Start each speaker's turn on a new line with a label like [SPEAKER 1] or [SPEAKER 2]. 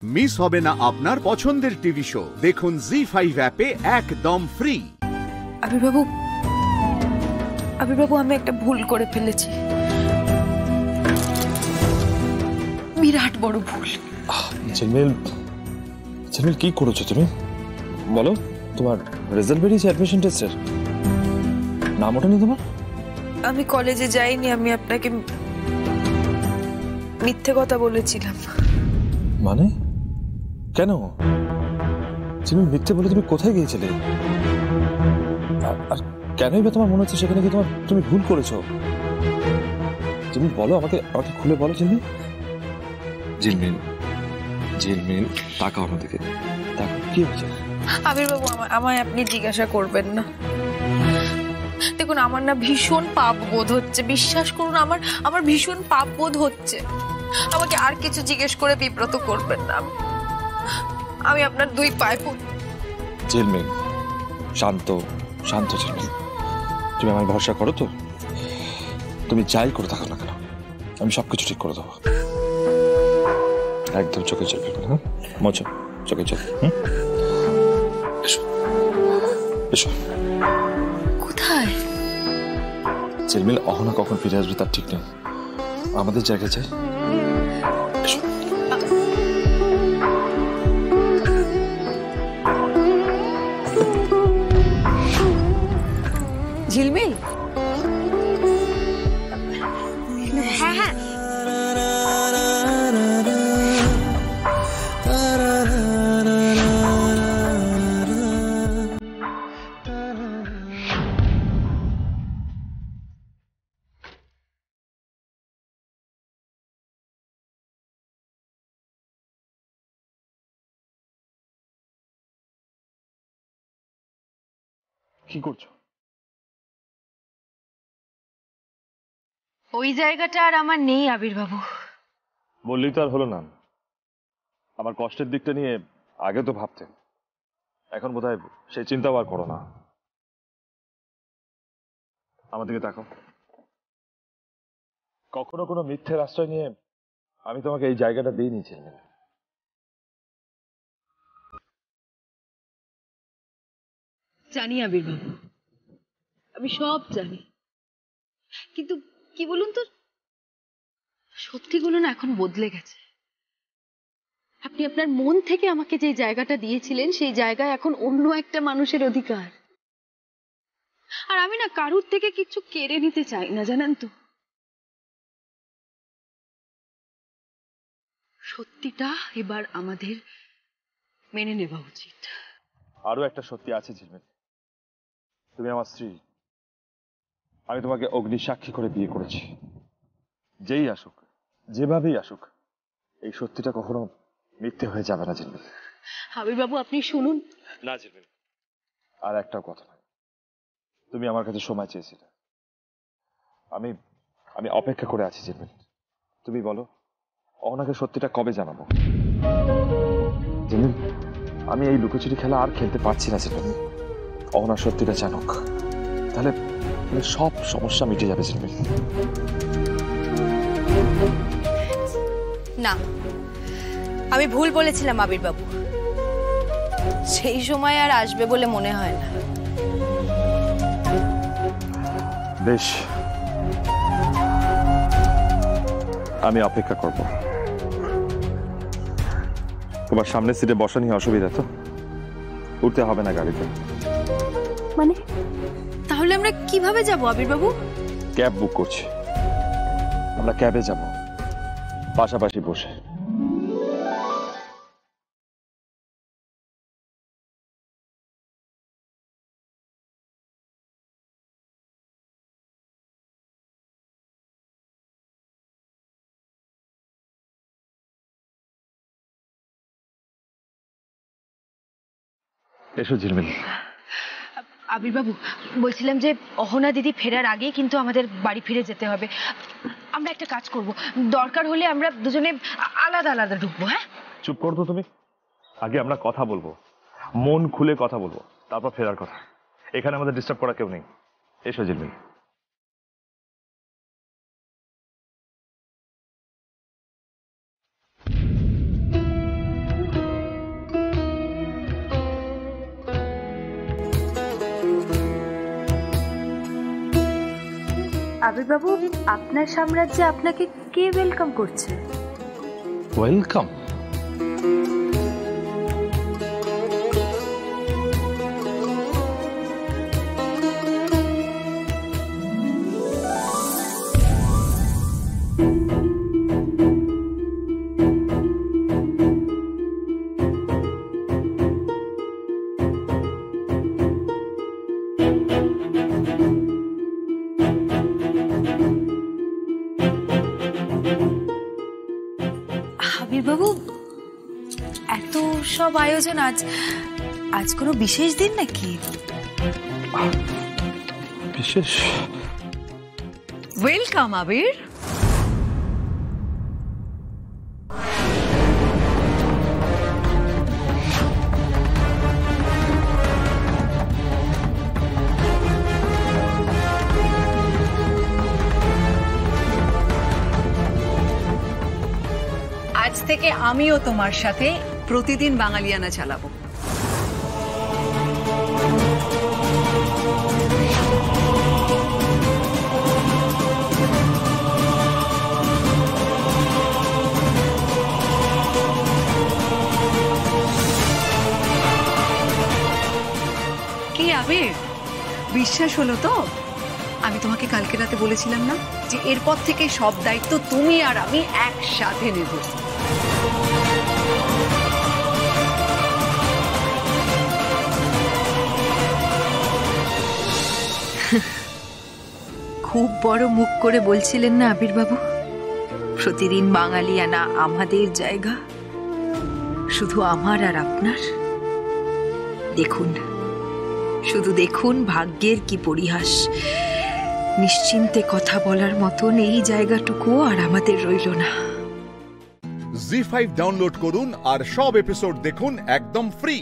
[SPEAKER 1] Miss হবে না আপনার পছন্দের টিভি শো। দেখুন জি5 অ্যাপে একদম ফ্রি।
[SPEAKER 2] আবির বাবু আমি একটা ভুল করে ফেলেছি, বিরাট বড় ভুল।
[SPEAKER 3] ঝিলমিল ঝিলমিল কি করেছো তুমি বলো? তোমার রেজাল্ট বেরিয়েছে অ্যাডমিশন টেস্টের, নাম ওঠেনি তোমার?
[SPEAKER 2] আমি কলেজে যাইনি, আমি আপনাকে মিথ্যে কথা বলেছিলাম।
[SPEAKER 3] মানে কেন ঝিলমিল মিথ্যে বলে তুমি কোথায় গিয়েছিলে? আর কেনই বা তোমার মনে হচ্ছে সেখানে কি তুমি ভুল করেছো? ঝিলমিল বলো, আমাকে খুলে বলো। ঝিলমিল ঝিলমিল ঝিলমিল তাকাও আমাদেরকে, তাকাও, কি হয়েছে?
[SPEAKER 2] আবির বাবু আমায় আপনি জিজ্ঞাসা করবেন না। দেখুন আমার না ভীষণ পাপ বোধ হচ্ছে, বিশ্বাস করুন আমার ভীষণ পাপ বোধ হচ্ছে। আমাকে আর কিছু জিজ্ঞেস করে বিব্রত করবেন না, আমি আপনার দুই পায়ে পড়ি।
[SPEAKER 3] ঝিলমিল শান্ত শান্ত ঝিলমিল, তুমি আমার ভরসা করো তো? তুমি যাই করে থাকো না কেন আমি সবকিছু ঠিক করে দেবো। একদম চোখে চোখ ফেলবে না, মোছো চোখে চোখ। এসো এসো।
[SPEAKER 2] কোথায়?
[SPEAKER 3] ঝিলমিল অহনা কখন ফিরে আসবে তার ঠিক নেই, আমাদের জায়গায় চাই। এসো।
[SPEAKER 2] ঝিলমিল, হ্যাঁ হ্যাঁ
[SPEAKER 3] কি করছো?
[SPEAKER 4] ওই জায়গাটা আর আমার নেই আবির বাবু।
[SPEAKER 3] বললেই তো আর হলো না, আমার কষ্টের দিকটা নিয়ে আগে তো ভাবতে, এখন বোধহয় সেই চিন্তাও আর করো না। আমার দিকে তাকাও। কখনো কোনো মিথ্যের আশ্রয় নিয়ে আমি তোমাকে এই জায়গাটা দিয়ে নিয়েছি।
[SPEAKER 4] জানি আবির বাবু, আমি সব জানি, কিন্তু কি বলুন তো, সত্যিগুলো না এখন বদলে গেছে। আপনি আপনার মন থেকে আমাকে যে জায়গাটা দিয়েছিলেন সেই জায়গায় এখন অন্য একটা মানুষের অধিকার। আর আমি না কারুর থেকে কিছু কেড়ে নিতে চাই না, জানেন তো। সত্যিটা এবার আমাদের মেনে নেওয়া উচিত।
[SPEAKER 3] আরো একটা সত্যি আছে ঝিলমিল, তুমি আমার স্ত্রী। আমি তোমাকে অগ্নি সাক্ষী করে বিয়ে করেছি। যেই আসুক, যেভাবেই আসুক, এই সত্যিটা কখনো মিথ্যে হয়ে যাবে না ঝিলমিল।
[SPEAKER 4] আবির বাবু আপনি শুনুন
[SPEAKER 3] না ঝিলমিল, আর একটা কথা নয়, তুমি আমার কাছে সময় চেয়েছিলে, আমি আমি অপেক্ষা করে আছি ঝিলমিল। তুমি বলো অহনাকে সত্যিটা কবে জানাবো? ঝিলমিল আমি এই লুকোচুরি খেলা আর খেলতে পারছি না ঝিলমিল। অহনা সত্যিটা জানুক, তাহলে সব সমস্যা মিটে যাবে ঝিলমিল।
[SPEAKER 5] না, আমি ভুল বলেছিলাম আবির বাবু, সেই সময় আর আসবে বলে মনে হয় না।
[SPEAKER 3] বেশ, আমি অপেক্ষা করব। তোমার সামনের সিটে বসা নিয়ে অসুবিধা তো? উঠতে হবে না গাড়িতে।
[SPEAKER 5] মানে তাহলে আমরা কিভাবে যাব আবির বাবু?
[SPEAKER 3] ক্যাব বুক করছি, আমরা ক্যাবে যাব পাশাপাশি বসে। এসো ঝিলমিল।
[SPEAKER 4] আবির বাবু বলছিলাম যে অহনা দিদি ফেরার আগে কিন্তু আমাদের বাড়ি ফিরে যেতে হবে। আমরা একটা কাজ করব, দরকার হলে আমরা দুজনে আলাদা আলাদা ঢুকবো। হ্যাঁ
[SPEAKER 3] চুপ করতো তুমি, আগে আমরা কথা বলবো, মন খুলে কথা বলবো, তারপর ফেরার কথা। এখানে আমাদের ডিস্টার্ব করা কেউ নেই। এসো ঝিলমিল।
[SPEAKER 4] আবির বাবু, আপনার সাম্রাজ্যে আপনাকে কে ওয়েলকাম করছে?
[SPEAKER 3] ওয়েলকাম?
[SPEAKER 5] আবির বাবু, এত সব আয়োজন, আজ কোনো বিশেষ দিন নাকি?
[SPEAKER 3] বিশেষ?
[SPEAKER 5] ওয়েলকাম আবির।
[SPEAKER 6] আজ থেকে আমিও তোমার সাথে প্রতিদিন বাঙালিয়ানা চালাবো। কি আবির, বিশ্বাস হলো তো? আমি তোমাকে কালকে রাতে বলেছিলাম না যে এরপর থেকে সব দায়িত্ব তুমি আর আমি একসাথে নেব।
[SPEAKER 5] খুব বড় মুখ করে বলছিলেন না আবির বাবু, প্রতিদিন বাঙালিয়ানা আমাদের জায়গা, শুধু আমার আর আপনার। দেখুন, শুধু দেখুন ভাগ্যের কি পরিহাস, নিশ্চিন্তে কথা বলার মতন এই জায়গাটুকুও আর আমাদের রইল না।
[SPEAKER 1] জি5 ডাউনলোড করুন আর সব এপিসোড দেখুন একদম ফ্রি।